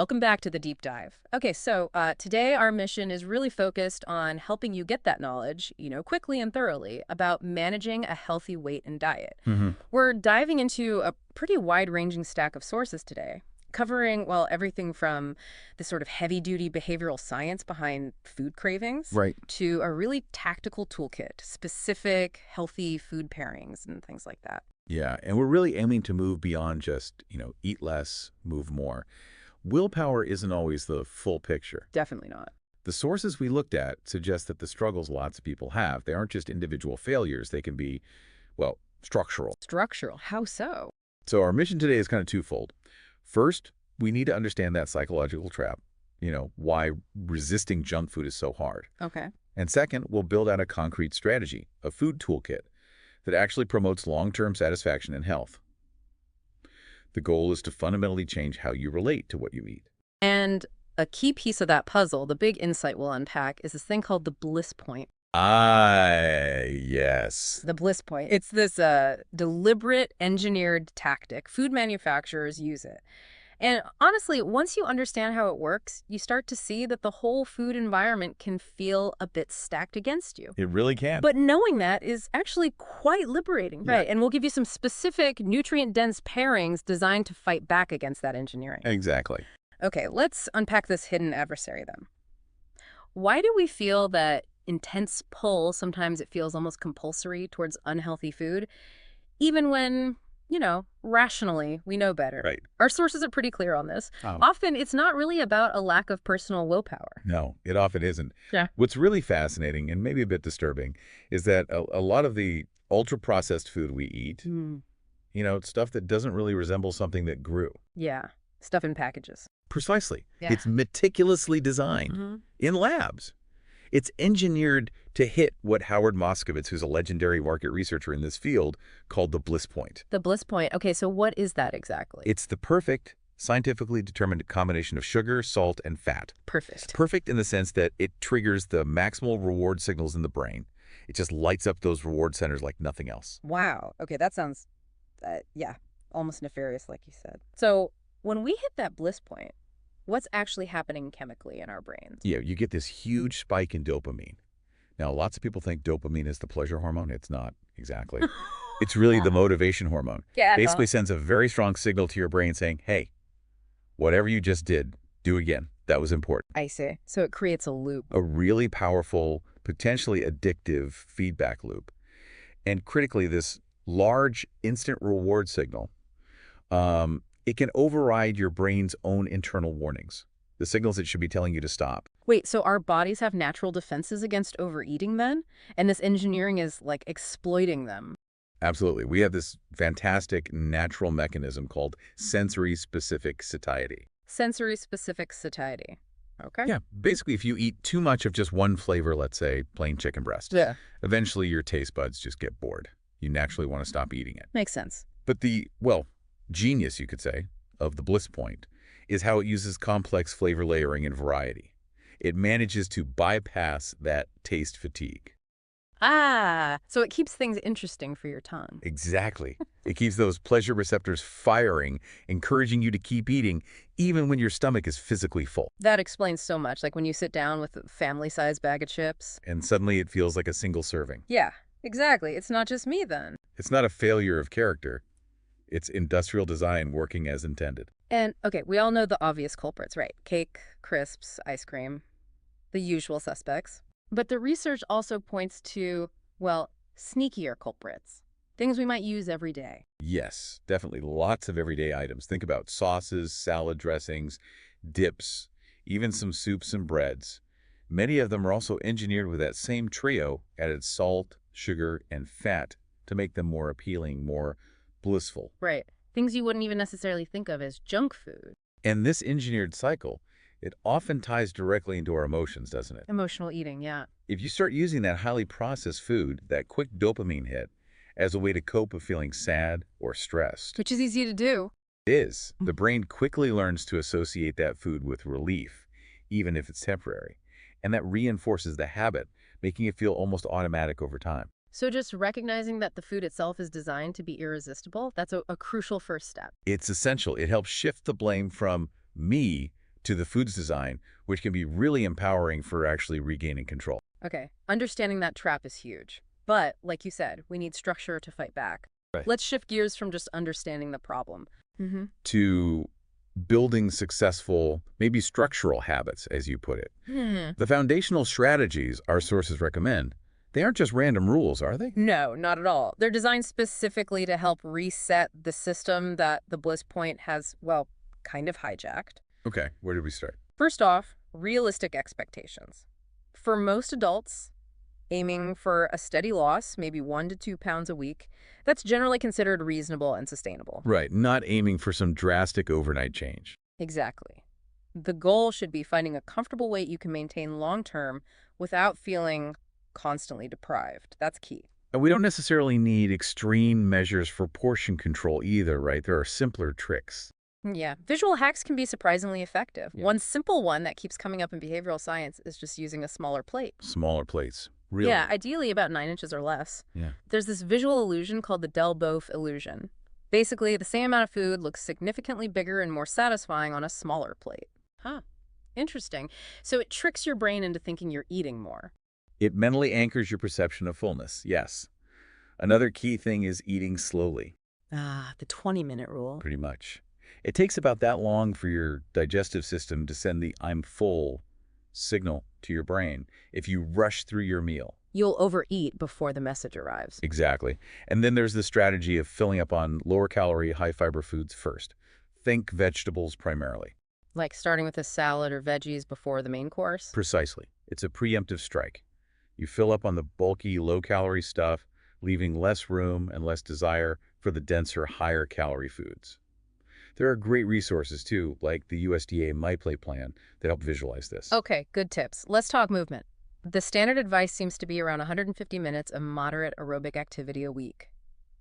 welcome back to the deep dive. Okay, so today our mission is really focused on helping you get that knowledge, quickly and thoroughly about managing a healthy weight and diet. Hmm. We're diving into a pretty wide-ranging stack of sources today, covering, well, everything from the sort of heavy-duty behavioral science behind food cravings Right. to a really tactical toolkit, specific healthy food pairings and things like that. Yeah, and we're really aiming to move beyond just, eat less, move more. Willpower isn't always the full picture. Definitely not. The sources we looked at suggest that the struggles lots of people have, they aren't just individual failures, they can be, well, structural. Structural, how so? So our mission today is kind of twofold. First, we need to understand that psychological trap, why resisting junk food is so hard. Okay. And second, we'll build out a concrete strategy, a food toolkit, that actually promotes long-term satisfaction and health. The goal is to fundamentally change how you relate to what you eat. And a key piece of that puzzle, the big insight we'll unpack, is this thing called the bliss point. Yes. The bliss point. It's this deliberate, engineered tactic. Food manufacturers use it. And honestly, once you understand how it works, you start to see that the whole food environment can feel a bit stacked against you. It really can. But knowing that is actually quite liberating. Yeah. Right. And we'll give you some specific nutrient-dense pairings designed to fight back against that engineering. Exactly. Okay, let's unpack this hidden adversary then. Why do we feel that intense pull, sometimes it feels almost compulsory towards unhealthy food, even when, rationally we know better? Right. Our sources are pretty clear on this. Often it's not really about a lack of personal willpower. No, it often isn't. Yeah. What's really fascinating and maybe a bit disturbing is that a lot of the ultra-processed food we eat, it's stuff that doesn't really resemble something that grew. Yeah, stuff in packages. Precisely. Yeah. It's meticulously designed in labs. It's engineered to hit what Howard Moskowitz, who's a legendary market researcher in this field, called the bliss point. The bliss point. Okay, so what is that exactly? It's the perfect, scientifically determined combination of sugar, salt, and fat. Perfect. It's perfect in the sense that it triggers the maximal reward signals in the brain. It just lights up those reward centers like nothing else. Wow. Okay, that sounds, almost nefarious, like you said. So when we hit that bliss point, what's actually happening chemically in our brains? Yeah, you get this huge spike in dopamine. Now, lots of people think dopamine is the pleasure hormone. It's not exactly. It's really the motivation hormone. Yeah. Basically sends a very strong signal to your brain saying, hey, whatever you just did, do again. That was important. I see. So it creates a loop. A really powerful, potentially addictive feedback loop. And critically, this large instant reward signal, it can override your brain's own internal warnings, the signals it should be telling you to stop. Wait, so our bodies have natural defenses against overeating then? And this engineering is like exploiting them? Absolutely. We have this fantastic natural mechanism called sensory-specific satiety. Sensory-specific satiety. Okay. Yeah. Basically, if you eat too much of just one flavor, let's say plain chicken breast, eventually your taste buds just get bored. You naturally want to stop eating it. Makes sense. But the, genius, you could say, of the bliss point is how it uses complex flavor layering and variety. It manages to bypass that taste fatigue. Ah, so it keeps things interesting for your tongue. Exactly. It keeps those pleasure receptors firing, encouraging you to keep eating, even when your stomach is physically full. That explains so much, like when you sit down with a family-sized bag of chips. And suddenly it feels like a single serving. Yeah, exactly. It's not just me then. It's not a failure of character. It's industrial design working as intended. And, okay, we all know the obvious culprits, right? Cake, crisps, ice cream, the usual suspects. But the research also points to, sneakier culprits, things we might use every day. Yes, definitely lots of everyday items. Think about sauces, salad dressings, dips, even some soups and breads. Many of them are also engineered with that same trio, added salt, sugar, and fat to make them more appealing, more blissful. Right. Things you wouldn't even necessarily think of as junk food. And this engineered cycle, it often ties directly into our emotions, doesn't it? Emotional eating, yeah. If you start using that highly processed food, that quick dopamine hit, as a way to cope with feeling sad or stressed. Which is easy to do. It is. The brain quickly learns to associate that food with relief, even if it's temporary. And that reinforces the habit, making it feel almost automatic over time. So just recognizing that the food itself is designed to be irresistible, that's a crucial first step. It's essential. It helps shift the blame from me to the food's design, which can be really empowering for actually regaining control. Okay, understanding that trap is huge. But, like you said, we need structure to fight back. Right. Let's shift gears from just understanding the problem. To building successful, maybe structural habits, as you put it. The foundational strategies our sources recommend, they aren't just random rules, are they? No, not at all. They're designed specifically to help reset the system that the Bliss Point has, well, kind of hijacked. Okay, where did we start? First off, realistic expectations. For most adults, aiming for a steady loss, maybe 1 to 2 pounds a week, that's generally considered reasonable and sustainable. Right, not aiming for some drastic overnight change. Exactly. The goal should be finding a comfortable weight you can maintain long-term without feeling constantly deprived. That's key. And we don't necessarily need extreme measures for portion control either, right? There are simpler tricks. Yeah, visual hacks can be surprisingly effective. Yeah. One simple one that keeps coming up in behavioral science is just using a smaller plate. Smaller plates. Really? Yeah, ideally about 9 inches or less. Yeah. There's this visual illusion called the Delboeuf illusion. Basically, the same amount of food looks significantly bigger and more satisfying on a smaller plate. Huh. Interesting. So it tricks your brain into thinking you're eating more. It mentally anchors your perception of fullness, yes. Another key thing is eating slowly, Ah, the 20-minute rule. pretty much. It takes about that long for your digestive system to send the "I'm full" signal to your brain if you rush through your meal. You'll overeat before the message arrives. Exactly. And then there's the strategy of filling up on lower-calorie, high-fiber foods first. Think vegetables primarily. Like starting with a salad or veggies before the main course. Precisely. It's a preemptive strike. You fill up on the bulky, low-calorie stuff, leaving less room and less desire for the denser, higher-calorie foods. There are great resources, too, like the USDA MyPlate plan that help visualize this. Okay, good tips. Let's talk movement. The standard advice seems to be around 150 minutes of moderate aerobic activity a week.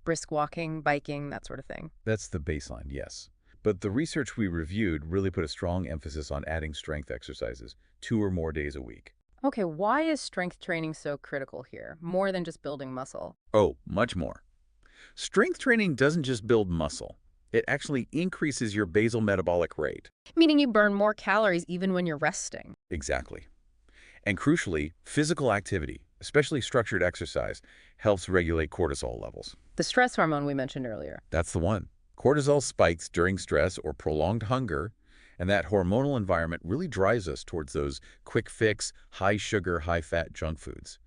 Brisk walking, biking, that sort of thing. That's the baseline, yes. But the research we reviewed really put a strong emphasis on adding strength exercises 2 or more days a week. Okay, why is strength training so critical here, more than just building muscle? Oh, much more. Strength training doesn't just build muscle. It actually increases your basal metabolic rate. Meaning you burn more calories even when you're resting. Exactly. And crucially, physical activity, especially structured exercise, helps regulate cortisol levels. The stress hormone we mentioned earlier. That's the one. Cortisol spikes during stress or prolonged hunger, and that hormonal environment really drives us towards those quick fix, high sugar, high fat junk foods.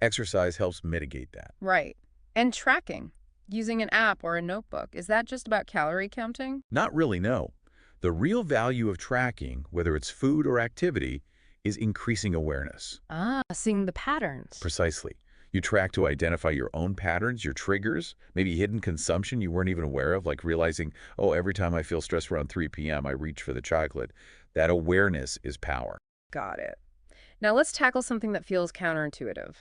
Exercise helps mitigate that. Right. And tracking. Using an app or a notebook. Is that just about calorie counting? Not really, no. The real value of tracking, whether it's food or activity, is increasing awareness. Ah, seeing the patterns. Precisely. You track to identify your own patterns, your triggers, maybe hidden consumption you weren't even aware of, like realizing, oh, every time I feel stressed around 3 p.m., I reach for the chocolate. That awareness is power. Got it. Now let's tackle something that feels counterintuitive.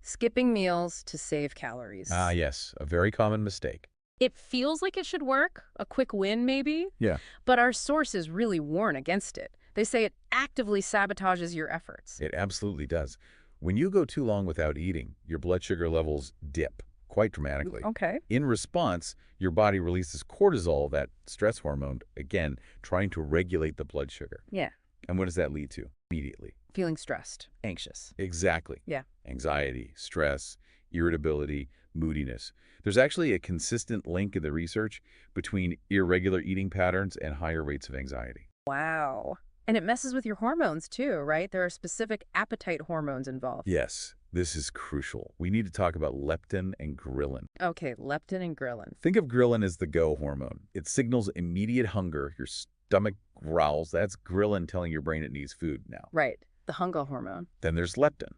Skipping meals to save calories. Ah, yes, a very common mistake. It feels like it should work, a quick win maybe, Yeah. but our sources really warn against it. They say it actively sabotages your efforts. It absolutely does. When you go too long without eating, your blood sugar levels dip quite dramatically. Okay. In response, your body releases cortisol, that stress hormone, again, trying to regulate the blood sugar. Yeah. And what does that lead to? Immediately. Feeling stressed, anxious. Exactly. Yeah. Anxiety, stress, irritability, moodiness. There's actually a consistent link in the research between irregular eating patterns and higher rates of anxiety. Wow. And it messes with your hormones too, right? There are specific appetite hormones involved. Yes, this is crucial. We need to talk about leptin and ghrelin. Okay, leptin and ghrelin. Think of ghrelin as the go hormone. It signals immediate hunger. Your stomach growls. That's ghrelin telling your brain it needs food now. Right, the hunger hormone. Then there's leptin.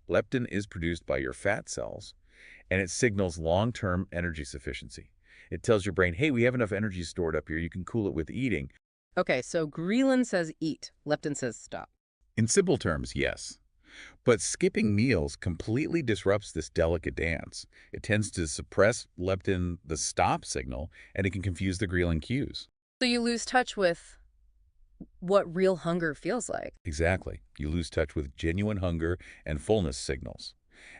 Leptin is produced by your fat cells, and it signals long-term energy sufficiency. It tells your brain, hey, we have enough energy stored up here. You can cool it with eating. Okay, so ghrelin says eat, leptin says stop. In simple terms, yes. But skipping meals completely disrupts this delicate dance. It tends to suppress leptin, the stop signal, and it can confuse the ghrelin cues. So you lose touch with what real hunger feels like. Exactly. You lose touch with genuine hunger and fullness signals.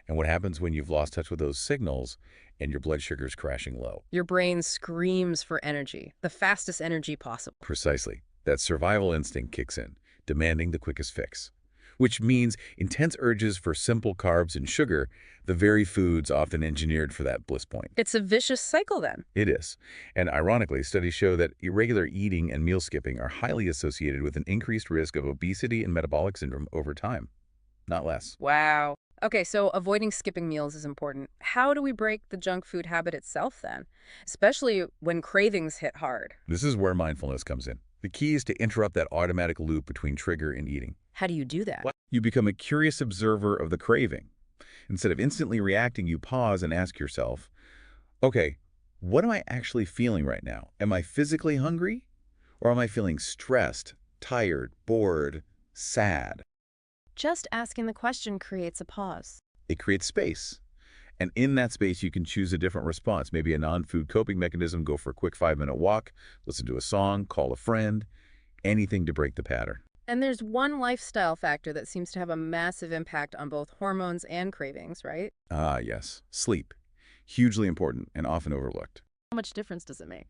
And what happens when you've lost touch with those signals and your blood sugar is crashing low? Your brain screams for energy, the fastest energy possible. Precisely. That survival instinct kicks in, demanding the quickest fix. Which means intense urges for simple carbs and sugar, the very foods often engineered for that bliss point. It's a vicious cycle then. It is. And ironically, studies show that irregular eating and meal skipping are highly associated with an increased risk of obesity and metabolic syndrome over time. Not less. Wow. Okay, so avoiding skipping meals is important. How do we break the junk food habit itself then? Especially when cravings hit hard. This is where mindfulness comes in. The key is to interrupt that automatic loop between trigger and eating. How do you do that? You become a curious observer of the craving. Instead of instantly reacting, you pause and ask yourself, okay, what am I actually feeling right now? Am I physically hungry? Or am I feeling stressed, tired, bored, sad? Just asking the question creates a pause. It creates space. And in that space, you can choose a different response. Maybe a non-food coping mechanism, go for a quick 5-minute walk, listen to a song, call a friend, anything to break the pattern. And there's one lifestyle factor that seems to have a massive impact on both hormones and cravings, right? Ah, yes. Sleep. Hugely important and often overlooked. How much difference does it make?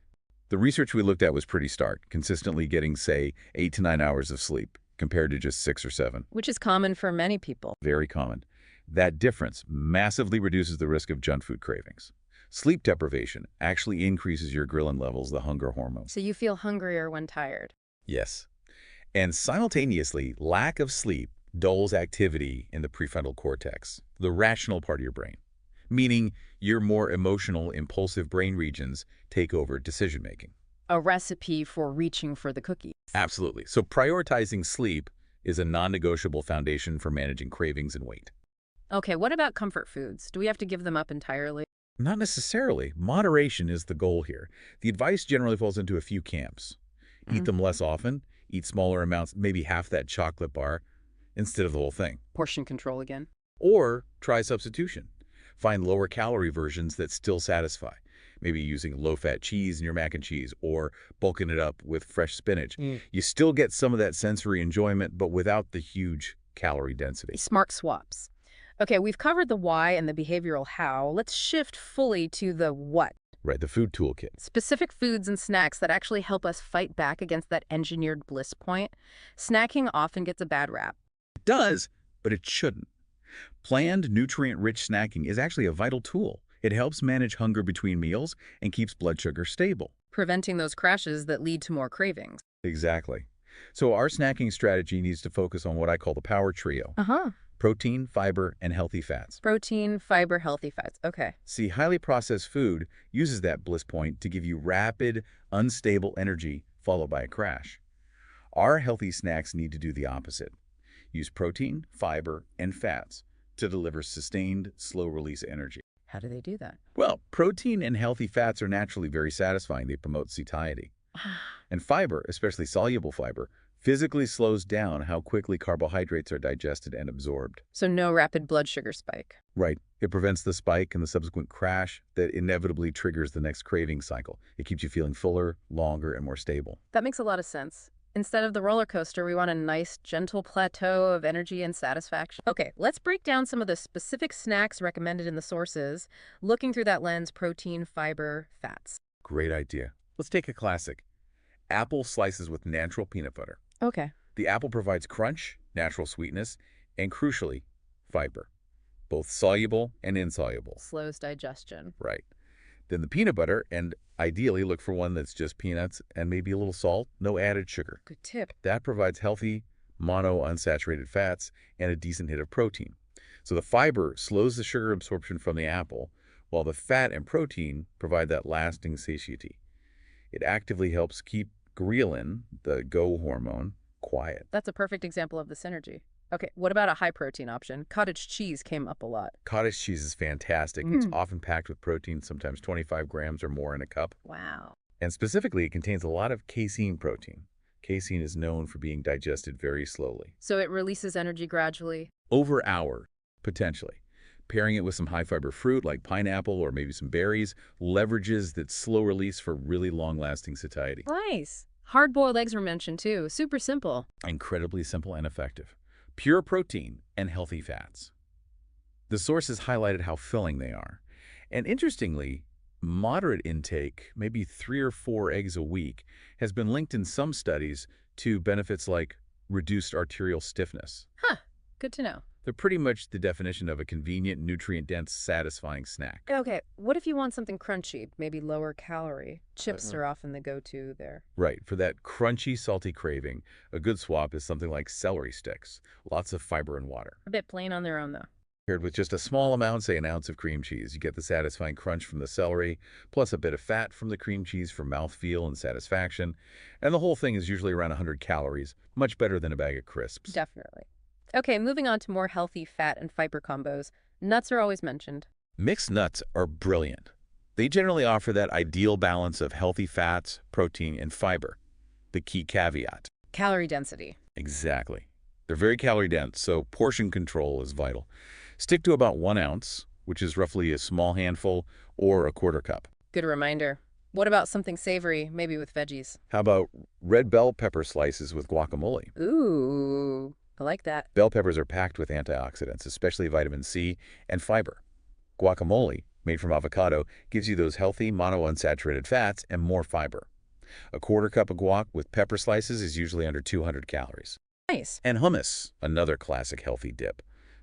The research we looked at was pretty stark, consistently getting, say, 8 to 9 hours of sleep, compared to just 6 or 7. Which is common for many people. Very common. That difference massively reduces the risk of junk food cravings. Sleep deprivation actually increases your ghrelin levels, the hunger hormone. So you feel hungrier when tired. Yes. And simultaneously, lack of sleep dulls activity in the prefrontal cortex, the rational part of your brain, meaning your more emotional, impulsive brain regions take over decision-making. A recipe for reaching for the cookies. Absolutely. So prioritizing sleep is a non-negotiable foundation for managing cravings and weight. Okay, what about comfort foods? Do we have to give them up entirely? Not necessarily. Moderation is the goal here. The advice generally falls into a few camps. Eat them less often, eat smaller amounts, maybe half that chocolate bar, instead of the whole thing. Portion control again. Or try substitution. Find lower calorie versions that still satisfy. Maybe using low-fat cheese in your mac and cheese or bulking it up with fresh spinach. You still get some of that sensory enjoyment, but without the huge calorie density. Smart swaps. Okay, we've covered the why and the behavioral how. Let's shift fully to the what. Right, the food toolkit. Specific foods and snacks that actually help us fight back against that engineered bliss point. Snacking often gets a bad rap. It does, but it shouldn't. Planned, nutrient-rich snacking is actually a vital tool. It helps manage hunger between meals and keeps blood sugar stable. Preventing those crashes that lead to more cravings. Exactly. So our snacking strategy needs to focus on what I call the power trio. Protein, fiber, and healthy fats. Protein, fiber, healthy fats. Okay. See, highly processed food uses that bliss point to give you rapid, unstable energy followed by a crash. Our healthy snacks need to do the opposite. Use protein, fiber, and fats to deliver sustained, slow-release energy. How do they do that? Well, protein and healthy fats are naturally very satisfying. They promote satiety. And fiber, especially soluble fiber, physically slows down how quickly carbohydrates are digested and absorbed. So no rapid blood sugar spike. Right. It prevents the spike and the subsequent crash that inevitably triggers the next craving cycle. It keeps you feeling fuller, longer, and more stable. That makes a lot of sense. Instead of the roller coaster, we want a nice, gentle plateau of energy and satisfaction. Okay, let's break down some of the specific snacks recommended in the sources, looking through that lens: protein, fiber, fats. Great idea. Let's take a classic. Apple slices with natural peanut butter. Okay. The apple provides crunch, natural sweetness, and crucially, fiber, both soluble and insoluble. Slows digestion. Right. Then the peanut butter, and ideally look for one that's just peanuts and maybe a little salt, no added sugar. Good tip. That provides healthy, monounsaturated fats and a decent hit of protein. So the fiber slows the sugar absorption from the apple, while the fat and protein provide that lasting satiety. It actively helps keep ghrelin, the go hormone, quiet. That's a perfect example of the synergy. Okay, what about a high-protein option? Cottage cheese came up a lot. Cottage cheese is fantastic. It's often packed with protein, sometimes 25 grams or more in a cup. Wow. And specifically, it contains a lot of casein protein. Casein is known for being digested very slowly. So it releases energy gradually? Over hour, potentially. Pairing it with some high-fiber fruit like pineapple or maybe some berries leverages that slow release for really long-lasting satiety. Nice. Hard-boiled eggs were mentioned too. Super simple. Incredibly simple and effective. Pure protein and healthy fats. The sources highlighted how filling they are. And interestingly, Moderate intake, maybe 3 or 4 eggs a week, has been linked in some studies to benefits like reduced arterial stiffness. Huh, good to know. They're pretty much the definition of a convenient, nutrient-dense, satisfying snack. Okay, what if you want something crunchy, maybe lower calorie? Chips are often the go-to there. Right, for that crunchy, salty craving, a good swap is something like celery sticks, lots of fiber and water. A bit plain on their own, though. Paired with just a small amount, say an ounce of cream cheese, you get the satisfying crunch from the celery, plus a bit of fat from the cream cheese for mouthfeel and satisfaction. And the whole thing is usually around 100 calories, much better than a bag of crisps. Definitely. Okay, moving on to more healthy fat and fiber combos. Nuts are always mentioned. Mixed nuts are brilliant. They generally offer that ideal balance of healthy fats, protein, and fiber. The key caveat. Calorie density. Exactly. They're very calorie dense, so portion control is vital. Stick to about 1 ounce, which is roughly a small handful, or a quarter cup. Good reminder. What about something savory, maybe with veggies? How about red bell pepper slices with guacamole? Ooh, I like that. Bell peppers are packed with antioxidants, especially vitamin C and fiber. Guacamole, made from avocado, gives you those healthy monounsaturated fats and more fiber. A quarter cup of guac with pepper slices is usually under 200 calories. Nice. And hummus, another classic healthy dip,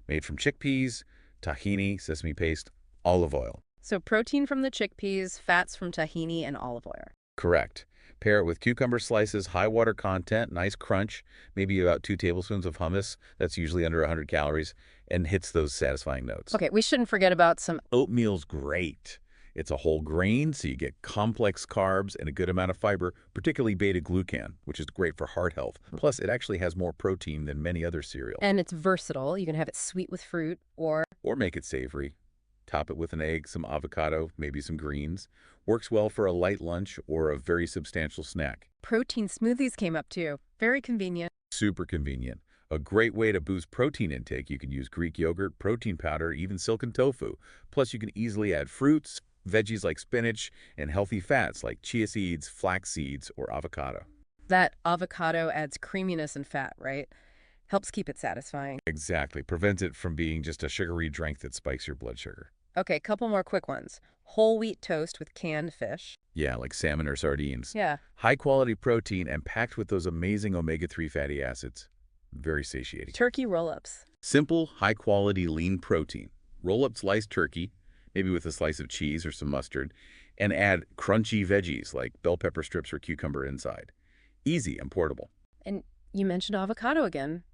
made from chickpeas, tahini, sesame paste, olive oil. So protein from the chickpeas, fats from tahini, and olive oil. Correct. Pair it with cucumber slices, high water content, nice crunch, maybe about 2 tablespoons of hummus, that's usually under 100 calories, and hits those satisfying notes. Okay, we shouldn't forget about some... Oatmeal's great. It's a whole grain, so you get complex carbs and a good amount of fiber, particularly beta-glucan, which is great for heart health. Plus, it actually has more protein than many other cereals. And it's versatile. You can have it sweet with fruit or... Or make it savory. Top it with an egg, some avocado, maybe some greens. Works well for a light lunch or a very substantial snack. Protein smoothies came up too. Very convenient. Super convenient. A great way to boost protein intake. You can use Greek yogurt, protein powder, even silken tofu. Plus, you can easily add fruits, veggies like spinach, and healthy fats like chia seeds, flax seeds, or avocado. That avocado adds creaminess and fat, right? Helps keep it satisfying. Exactly. Prevents it from being just a sugary drink that spikes your blood sugar. Okay, couple more quick ones. Whole wheat toast with canned fish. Yeah, like salmon or sardines. Yeah. High quality protein and packed with those amazing omega-3 fatty acids. Very satiating. Turkey roll-ups. Simple, high quality, lean protein. Roll up sliced turkey, maybe with a slice of cheese or some mustard, and add crunchy veggies like bell pepper strips or cucumber inside. Easy and portable. And you mentioned avocado again,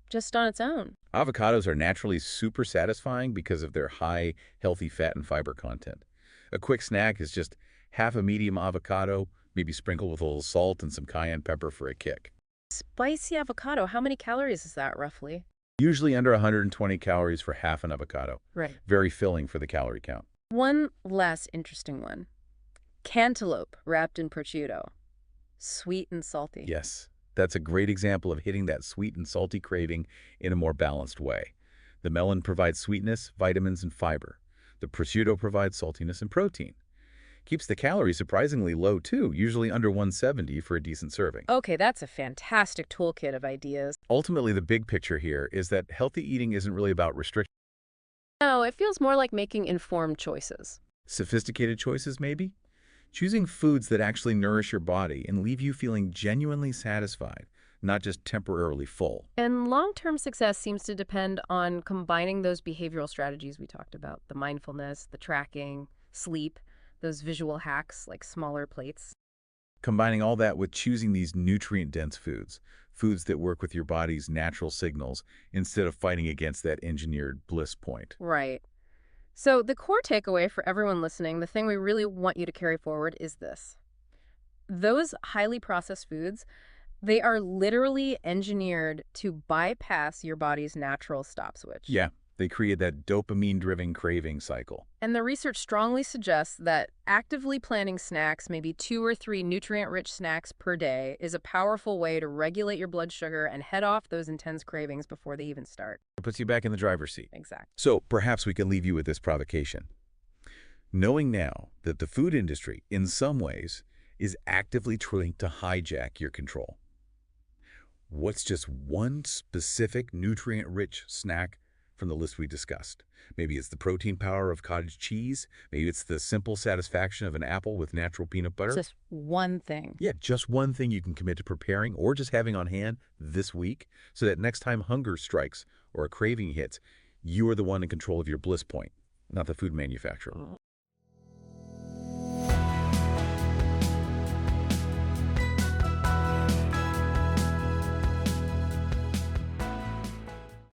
just on its own. Avocados are naturally super satisfying because of their high, healthy fat and fiber content. A quick snack is just half a medium avocado, maybe sprinkled with a little salt and some cayenne pepper for a kick. Spicy avocado, how many calories is that roughly? Usually under 120 calories for half an avocado. Right. Very filling for the calorie count. One last interesting one. Cantaloupe wrapped in prosciutto. Sweet and salty. Yes, that's a great example of hitting that sweet and salty craving in a more balanced way. The melon provides sweetness, vitamins, and fiber. The prosciutto provides saltiness and protein. Keeps the calories surprisingly low, too, usually under 170 for a decent serving. Okay, that's a fantastic toolkit of ideas. Ultimately, the big picture here is that healthy eating isn't really about restriction. No, it feels more like making informed choices. Sophisticated choices, maybe? Choosing foods that actually nourish your body and leave you feeling genuinely satisfied, not just temporarily full. And long-term success seems to depend on combining those behavioral strategies we talked about, the mindfulness, the tracking, sleep, those visual hacks like smaller plates. Combining all that with choosing these nutrient-dense foods, foods that work with your body's natural signals instead of fighting against that engineered bliss point. Right. So the core takeaway for everyone listening, the thing we really want you to carry forward is this. Those highly processed foods, they are literally engineered to bypass your body's natural stop switch. Yeah, they create that dopamine-driven craving cycle. And the research strongly suggests that actively planning snacks, maybe 2 or 3 nutrient-rich snacks per day, is a powerful way to regulate your blood sugar and head off those intense cravings before they even start. It puts you back in the driver's seat. Exactly. So perhaps we can leave you with this provocation. Knowing now that the food industry, in some ways, is actively trying to hijack your control. What's just one specific nutrient-rich snack from the list we discussed. Maybe it's the protein power of cottage cheese. Maybe it's the simple satisfaction of an apple with natural peanut butter. Just one thing. Yeah, just one thing you can commit to preparing or just having on hand this week so that next time hunger strikes or a craving hits, you are the one in control of your bliss point, not the food manufacturer.